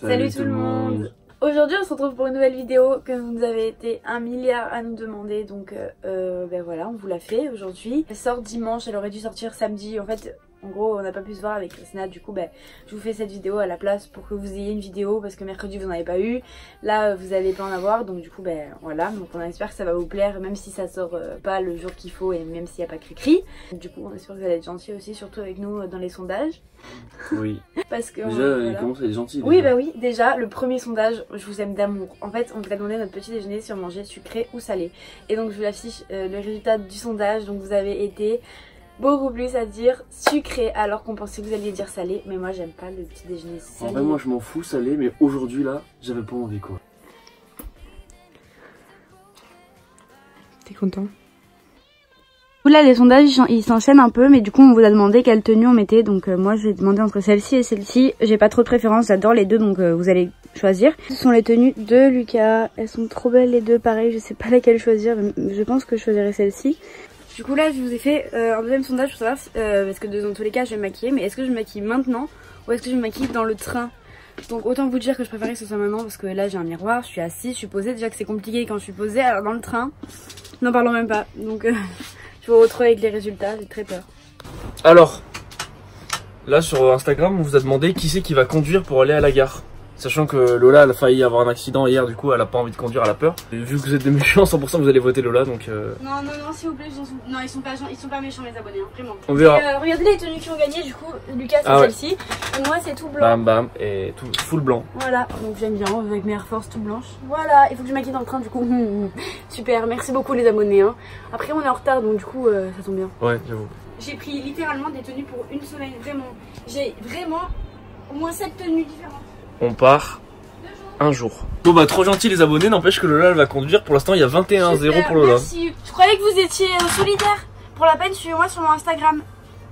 Salut tout le monde. Aujourd'hui on se retrouve pour une nouvelle vidéo que vous nous avez été 1 milliard à nous demander. Donc ben voilà, on vous l'a fait aujourd'hui. Elle sort dimanche, elle aurait dû sortir samedi. En fait en gros on n'a pas pu se voir avec Christina. Du coup ben je vous fais cette vidéo à la place pour que vous ayez une vidéo. Parce que mercredi vous n'en avez pas eu. Là vous allez pas en avoir. Donc du coup ben voilà. Donc on espère que ça va vous plaire. Même si ça sort pas le jour qu'il faut. Et même s'il n'y a pas Cricri. Du coup on espère que vous allez être gentils aussi. Surtout avec nous dans les sondages. Oui. Parce que déjà voilà. il commence à être gentil. Oui bah oui, déjà le premier sondage, je vous aime d'amour. En fait on vous a demandé notre petit déjeuner si on mangeait sucré ou salé. Et donc je vous affiche le résultat du sondage. Donc vous avez été beaucoup plus à dire sucré alors qu'on pensait que vous alliez dire salé. Mais moi j'aime pas le petit déjeuner salé. En vrai moi je m'en fous salé, mais aujourd'hui là j'avais pas envie quoi. T'es content? Là les sondages ils s'enchaînent un peu, mais du coup on vous a demandé quelle tenue on mettait. Donc moi j'ai demandé entre celle-ci et celle-ci. J'ai pas trop de préférence, j'adore les deux, donc vous allez choisir. Ce sont les tenues de Lucas, elles sont trop belles les deux, pareil je sais pas laquelle choisir, mais je pense que je choisirai celle-ci. Du coup là je vous ai fait un deuxième sondage pour savoir parce que dans tous les cas je vais me maquiller, mais est-ce que je me maquille maintenant ou est-ce que je me maquille dans le train? Donc autant vous dire que je préférais que ce soit maintenant, parce que là j'ai un miroir, je suis assise, je suis posée, déjà que c'est compliqué quand je suis posée, alors dans le train n'en parlons même pas. Donc je vous retrouve avec les résultats, j'ai très peur. Alors, là sur Instagram on vous a demandé qui c'est qui va conduire pour aller à la gare. Sachant que Lola elle a failli avoir un accident hier, du coup elle a pas envie de conduire, elle a peur. Et vu que vous êtes des méchants, 100% vous allez voter Lola, donc Non s'il vous plaît, non ils sont pas méchants les abonnés, hein, vraiment. on verra. Et, regardez les tenues qui ont gagné, du coup Lucas c'est celle-ci, et moi c'est tout blanc. Bam bam, et tout full blanc. Voilà, donc j'aime bien avec mes Air Force tout blanches. Voilà, il faut que je maquille dans le train du coup. Super, merci beaucoup les abonnés, hein. Après on est en retard donc du coup ça tombe bien. Ouais j'avoue. J'ai pris littéralement des tenues pour une semaine, vraiment. J'ai vraiment au moins 7 tenues différentes. On part un jour. Bon bah trop gentil les abonnés, n'empêche que Lola elle va conduire. Pour l'instant il y a 21-0 pour Lola. Merci. Je croyais que vous étiez solidaire. Pour la peine, suivez-moi sur mon Instagram.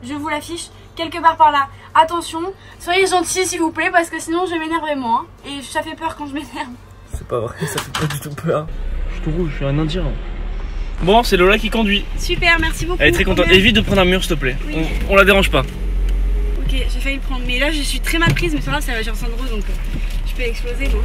Je vous l'affiche quelque part par là. Attention, soyez gentils s'il vous plaît, parce que sinon je m'énerve vraiment. Hein. Et ça fait peur quand je m'énerve. C'est pas vrai, ça fait pas du tout peur. Je suis tout rouge, je suis un indien. Bon, c'est Lola qui conduit. Super, merci beaucoup. Elle est très contente. Évite de prendre un mur s'il te plaît. Oui. On la dérange pas. Ok, j'ai failli le prendre. Mais là je suis très mal prise, mais c'est pas grave, ça va genre Sandro, donc je peux exploser. Bon.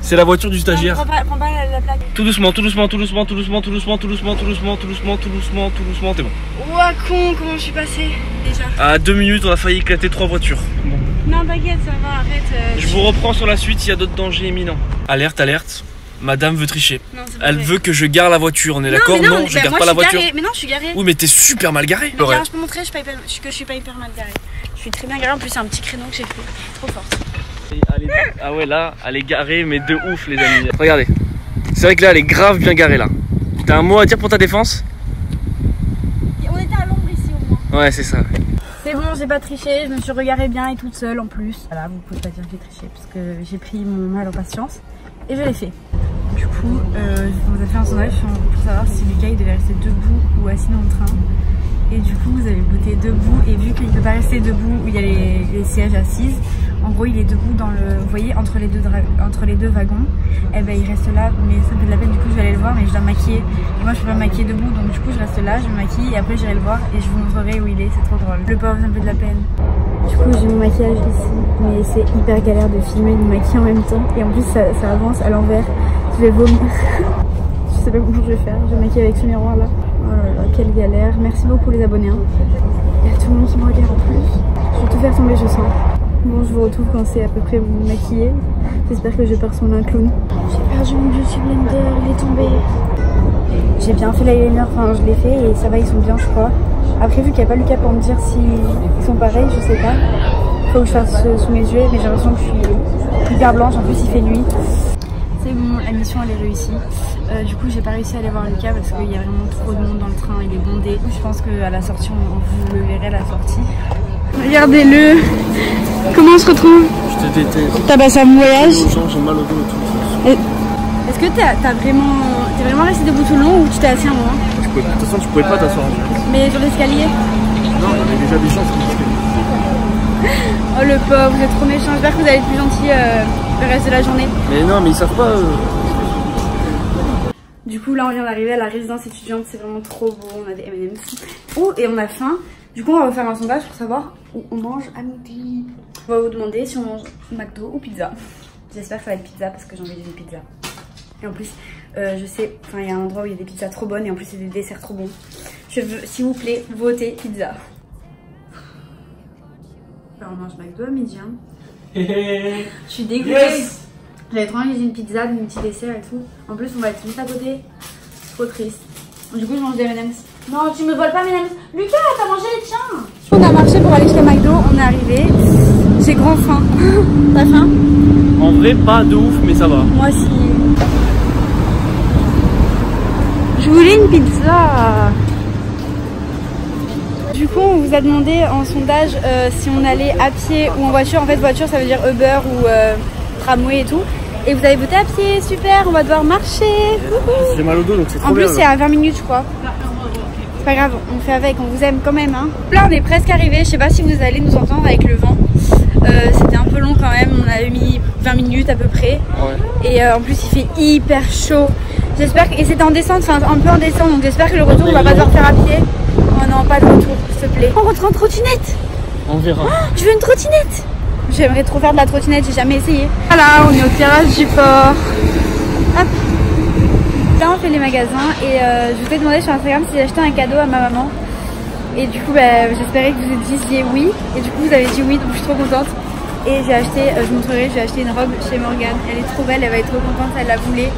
C'est la voiture du stagiaire. Non, prends pas la plaque. Tout doucement, tout doucement, tout doucement, tout doucement, tout doucement, tout doucement, tout doucement, tout doucement, tout doucement, tout doucement, t'es bon. Ouah con, comment je suis passée déjà. À 2 minutes, on a failli éclater 3 voitures. Bon. Non t'inquiète, ça va, arrête. Je vous reprends sur la suite, il y a d'autres dangers imminents. Alerte, alerte. Madame veut tricher. Non, elle veut que je gare la voiture, on est d'accord? Non, je garde pas la voiture. Mais non, je suis garée. Oui, mais t'es super mal garée. Mais regarde, je peux montrer, je suis pas hyper mal garée. Je suis très bien garée, en plus c'est un petit créneau que j'ai fait. Trop forte. Ah ouais, là, elle est garée, mais de ouf, les amis. Regardez. C'est vrai que là, elle est grave bien garée, là. T'as un mot à dire pour ta défense? On était à l'ombre ici au moins. Ouais, c'est ça. C'est bon, j'ai pas triché, je me suis regarée bien et toute seule en plus. Voilà, vous pouvez pas dire que j'ai triché, parce que j'ai pris mon mal en patience. Et je l'ai fait. Du coup, je vous ai fait un sondage pour savoir si Lucas il devait rester debout ou assis dans le train. Et du coup, vous avez voté debout. Et vu qu'il ne peut pas rester debout où il y a les sièges assises, en gros, il est debout dans le, vous voyez, entre les deux wagons. Et ben, il reste là. Mais ça me fait de la peine. Du coup, je vais aller le voir, mais je dois me maquiller. Et moi, je peux pas me maquiller debout, donc du coup, je reste là, je me maquille et après, j'irai le voir et je vous montrerai où il est. C'est trop drôle. Le pauvre, ça me fait de la peine. Du coup, j'ai mon maquillage ici, mais c'est hyper galère de filmer et de maquiller en même temps. Et en plus, ça avance à l'envers. Je vais vomir. Je sais pas comment je vais faire. Je vais maquiller avec ce miroir là. Oh là là, quelle galère. Merci beaucoup les abonnés. Hein. Il y a tout le monde qui me regarde en plus. Je vais tout faire tomber, je sens. Bon, je vous retrouve quand c'est à peu près maquillé. J'espère que je pars sur un clown. J'ai perdu mon beauty blender, il est tombé. J'ai bien fait l'eyeliner, enfin je l'ai fait et ça va, ils sont bien je crois. Après vu qu'il n'y a pas Lucas pour me dire s'ils sont pareils, je sais pas. Faut que je fasse sous mes yeux, mais j'ai l'impression que je suis hyper blanche, en plus il fait nuit. C'est bon, la mission elle est réussie. Du coup j'ai pas réussi à aller voir Lucas parce qu'il y a vraiment trop de monde dans le train, il est bondé. Je pense qu'à la sortie, vous le verrez à la sortie. Regardez-le. Comment on se retrouve? Je te déteste. T'as passé un bon voyage? J'ai mal au dos et tout. Est-ce que t'es vraiment resté debout tout le long ou tu t'es assis un moment? De toute façon tu pouvais pas t'asseoir. Mais sur l'escalier? Non, il y avait déjà des chances sur l'escalier. Oh le pauvre, vous êtes trop méchant. J'espère que vous allez être plus gentil le reste de la journée. Mais non, mais ils savent pas. Du coup là on vient d'arriver à la résidence étudiante, c'est vraiment trop beau, on a des M&M's. Oh et on a faim. Du coup on va faire un sondage pour savoir où on mange à midi. On va vous demander si on mange McDo ou pizza. J'espère que ça va être pizza parce que j'ai envie d'une pizza. Et en plus, je sais, enfin il y a un endroit où il y a des pizzas trop bonnes et en plus il y a des desserts trop bons. Je veux, s'il vous plaît, votez pizza. Alors, on mange McDo à midi. Hein. Je suis dégoûtée. Yes. J'avais trop envie d'une pizza, d'un petit dessert et tout. En plus, on va être juste à côté. Trop triste. Du coup, je mange des M&M's. Non, tu me voles pas mes M&M's. Lucas, t'as mangé les tiens. On a marché pour aller chez McDo. On est arrivé. J'ai grand faim. T'as faim? En vrai, pas de ouf, mais ça va. Moi aussi. Je voulais une pizza. Du coup, on vous a demandé en sondage si on allait à pied ou en voiture. En fait, voiture, ça veut dire Uber ou tramway et tout. Et vous avez voté à pied, super, on va devoir marcher. J'ai mal au dos, donc c'est trop bien. En plus, c'est à 20 minutes, je crois. C'est pas grave, on fait avec, on vous aime quand même. Hein. Là, on est presque arrivé. Je sais pas si vous allez nous entendre avec le vent. C'était un peu long quand même. On a mis 20 minutes à peu près. Ouais. Et en plus, il fait hyper chaud. J'espère que... Et c'était en descente, enfin un peu en descente. Donc j'espère que le retour, on va pas devoir faire à pied. Oh non, pas de retour, s'il te plaît. On rentre en trottinette. On verra. Oh, je veux une trottinette. J'aimerais trop faire de la trottinette, j'ai jamais essayé. Voilà, on est au tirage du port. Hop. Là, on fait les magasins et je vous ai demandé sur Instagram si j'achetais un cadeau à ma maman. Et du coup, j'espérais que vous disiez oui. Et du coup, vous avez dit oui, donc je suis trop contente. Et j'ai acheté, je vous montrerai, j'ai acheté une robe chez Morgane. Elle est trop belle, elle va être trop contente, elle la voulait.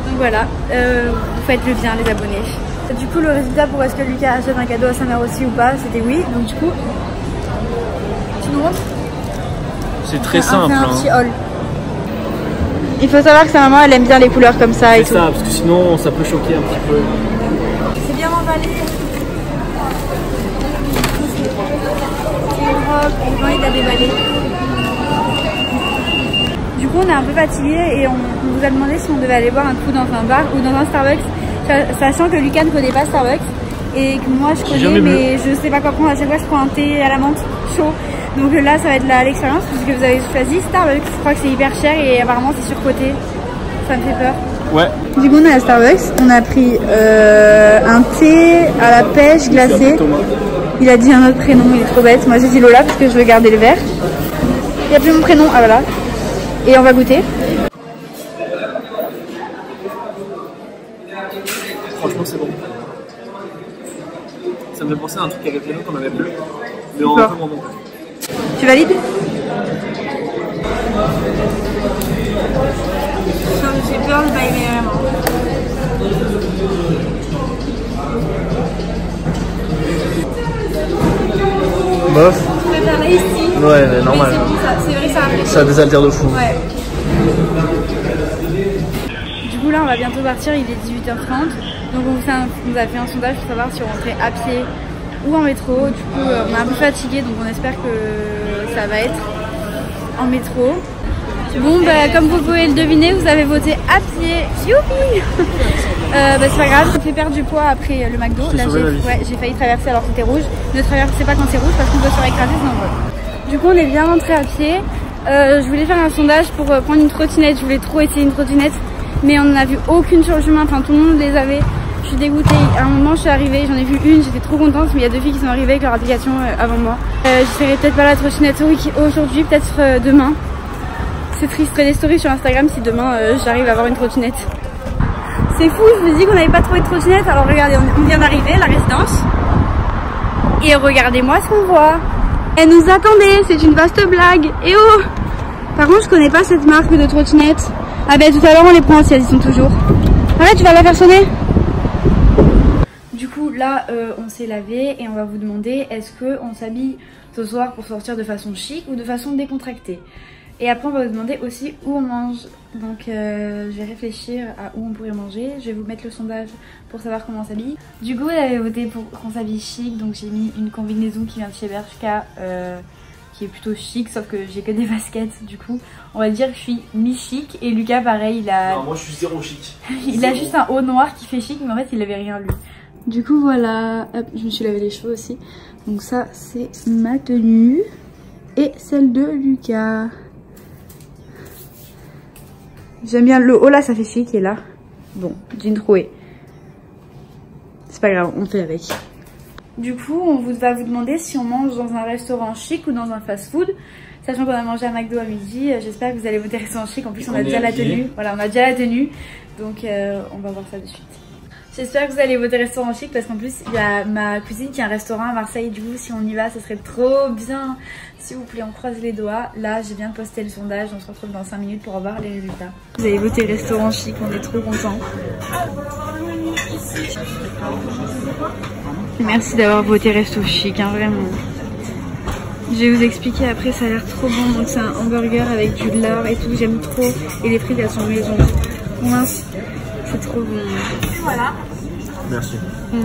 Donc voilà, vous faites le bien les abonnés. Du coup, le résultat pour est-ce que Lucas achète un cadeau à sa mère aussi ou pas, c'était oui. Donc du coup, tu nous montres? C'est très simple. Un petit haul. Il faut savoir que sa maman, elle aime bien les couleurs comme ça et tout. C'est ça, parce que sinon, ça peut choquer un petit peu. C'est bien emballé. Une robe, il a déballé. Du coup, on est un peu fatigué et on vous a demandé si on devait aller boire un coup dans un bar ou dans un Starbucks, sachant que Lucas ne connaît pas Starbucks et que moi je connais, mais je sais pas quoi prendre. À chaque fois, je prends un thé à la menthe chaud. Donc là, ça va être l'expérience puisque vous avez choisi Starbucks. Je crois que c'est hyper cher et apparemment c'est surcoté. Ça me fait peur. Ouais. Du coup, on est à Starbucks. On a pris un thé à la pêche glacée. Il a dit un autre prénom, il est trop bête. Moi, j'ai dit Lola parce que je veux garder le verre. Il n'y a plus mon prénom. Ah voilà. Et on va goûter. Franchement, c'est bon. Ça me fait penser à un truc avec les autres qu'on avait plus. Mais en un peu moins bon. Tu valides? J'ai peur de pas aimer vraiment. Bof. Tu préfères la ici? Ouais, mais normal. C'est vrai que ça a ça désaltère de fou. Ouais. Du coup là on va bientôt partir, il est 18h30. Donc on vous a fait un sondage pour savoir si on rentrait à pied ou en métro. Du coup on est un peu fatigué, donc on espère que ça va être en métro. Bon comme vous pouvez le deviner, vous avez voté à pied. Youpi. C'est pas grave, ça fait perdre du poids après le McDo. Là j'ai failli traverser alors que c'était rouge. Ne traversez pas quand c'est rouge parce qu'on peut se faire écraser sinon on vole. Du coup on est bien rentré à pied. Je voulais faire un sondage pour prendre une trottinette. Je voulais trop essayer une trottinette, mais on n'en a vu aucune sur le chemin. Enfin tout le monde les avait. Je suis dégoûtée. À un moment je suis arrivée, j'en ai vu une, j'étais trop contente, mais il y a deux filles qui sont arrivées avec leur application avant moi. J'essaierai peut-être pas la trottinette aujourd'hui, peut-être demain. C'est triste, je ferai des stories sur Instagram si demain j'arrive à avoir une trottinette. C'est fou, je me dis qu'on n'avait pas trouvé de trottinette. Alors regardez, on vient d'arriver à la résidence. Et regardez-moi ce qu'on voit. Elle nous attendait, c'est une vaste blague. Et oh! Par contre, je connais pas cette marque de trottinette. Ah ben tout à l'heure on les prend si elles y sont toujours. Voilà, tu vas la faire sonner? Du coup là on s'est lavé et on va vous demander est-ce qu'on s'habille ce soir pour sortir de façon chic ou de façon décontractée. Et après on va vous demander aussi où on mange. Donc je vais réfléchir à où on pourrait manger. Je vais vous mettre le sondage pour savoir comment on s'habille. Du coup vous avez voté pour qu'on s'habille chic. Donc j'ai mis une combinaison qui vient de chez Bershka qui est plutôt chic, sauf que j'ai que des baskets. Du coup on va dire que je suis mi-chic. Et Lucas pareil, il a... Non, moi je suis zéro chic. Il a juste un haut noir qui fait chic, mais en fait il avait rien lui. Du coup voilà, hop, je me suis lavé les cheveux aussi. Donc ça c'est ma tenue et celle de Lucas. J'aime bien le haut là, ça fait chic. Et là, bon, jean troué. C'est pas grave, on fait avec. Du coup, on va vous demander si on mange dans un restaurant chic ou dans un fast-food. Sachant qu'on a mangé à McDo à midi, j'espère que vous allez voter restaurant chic. En plus, on a déjà la tenue. Voilà, on a déjà la tenue. Donc, on va voir ça de suite. J'espère que vous allez voter restaurant chic parce qu'en plus, il y a ma cousine qui a un restaurant à Marseille. Du coup, si on y va, ce serait trop bien. S'il vous plaît, on croise les doigts. Là, j'ai bien posté le sondage. On se retrouve dans 5 minutes pour voir les résultats. Vous avez voté restaurant chic. On est trop contents. Merci d'avoir voté resto chic, hein, vraiment. Je vais vous expliquer après, ça a l'air trop bon. Donc c'est un hamburger avec du lard et tout, j'aime trop. Et les frites elles sont maison. Mince, c'est trop bon. Voilà. Merci.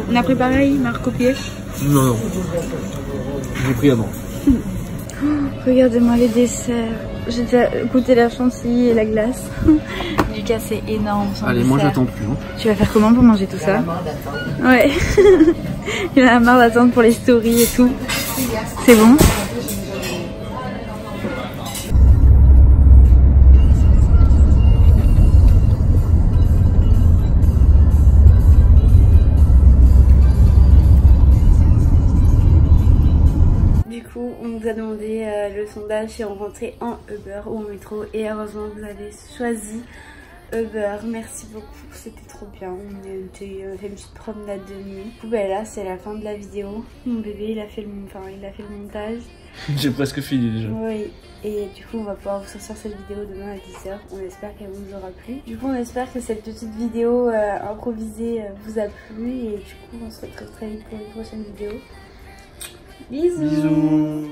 On a préparé, il m'a recopié. Non, non. J'ai pris avant. Regardez-moi les desserts. J'ai déjà goûté la chantilly et la glace. Lucas c'est énorme. Allez, moi j'attends plus. Hein. Tu vas faire comment pour manger tout ça? Ouais. Il en a marre d'attendre pour les stories et tout. C'est bon? Du coup, on nous a demandé le sondage si on rentrait en Uber ou en métro et heureusement vous avez choisi Uber. Merci beaucoup, c'était trop bien. On a fait une petite promenade de nuit. Du coup, bah là c'est la fin de la vidéo. Mon bébé il a fait le montage. J'ai presque fini déjà. Oui, et du coup on va pouvoir vous sortir cette vidéo demain à 10h. On espère qu'elle vous aura plu. Du coup on espère que cette petite vidéo improvisée vous a plu et du coup on se retrouve très vite pour une prochaine vidéo. Bisous. Bisous.